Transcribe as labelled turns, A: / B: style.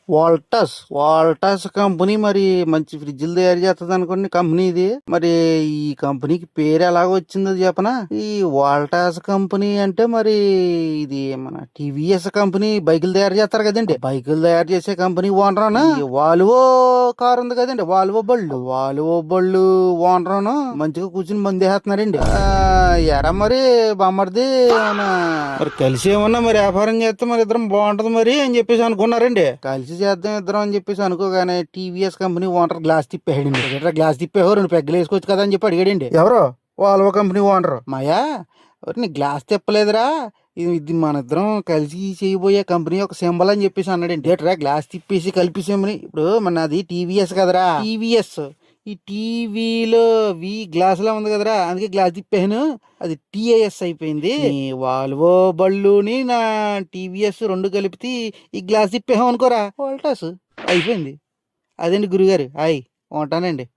A: వాల్టస్ వాల్టస్ company మరి మంచి ఫ్రిడ్జ్లు తయారు చేస్తుంది అనుకోండి కంపెనీ ఇది. మరి ఈ కంపెనీకి పేరు ఎలాగ వచ్చిందో చెప్పనా. ఈ వాల్టాస్ కంపెనీ అంటే మరి ఇది మన టీవీఎస్ కంపెనీ బైకులు తయారు చేస్తారు కదండి. బైకులు తయారు చేసే కంపెనీ ఓనర్ వాల్వో కార్ ఉంది కదండి, వాల్వో బళ్ళు ఓనర్ మంచిగా కూర్చుని మందేస్తున్నారండి. ఎరా మరి బామ్మర్ది మరి కలిసి ఏమన్నా మరి వ్యాపారం చేస్తే మరి ఇద్దరం బాగుంటది మరి అని చెప్పేసి అనుకున్నారండి. కలిసి చేద్దాం ఇద్దరం అని చెప్పేసి అనుకోగానే టీవీఎస్ కంపెనీ ఓనర్ గ్లాస్ తిప్పేయండి. గ్లాస్ తిప్పేవో 2 పెగ్గలు వేసుకోవచ్చు కదా అని చెప్పి అడిగాడండి. ఎవరో వాల్వో కంపెనీ ఓనర్. మాయా నీ గ్లాస్ తిప్పలేదురా, ఇది మన ఇద్దరం కలిసి చేయబోయే కంపెనీ ఒక సింబల్ అని చెప్పేసి అన్నాడండి. ఏట్రా గ్లాస్ తిప్పేసి కలిపేసేమని. ఇప్పుడు మనది టీవీఎస్ కదరా, టీవీఎస్ ఈ టీవీలో గ్లాస్ లా ఉంది కదరా, అందుకే గ్లాస్ తిప్పాను, అది టీఐఎస్ అయిపోయింది. వాల్వో బళ్ళుని నా టీవీఎస్ 2 కలిపితే ఈ గ్లాస్ తిప్పాము అనుకోరా, వోల్టాస్ అయిపోయింది. అదండి గురుగారు. ఉంటానండి.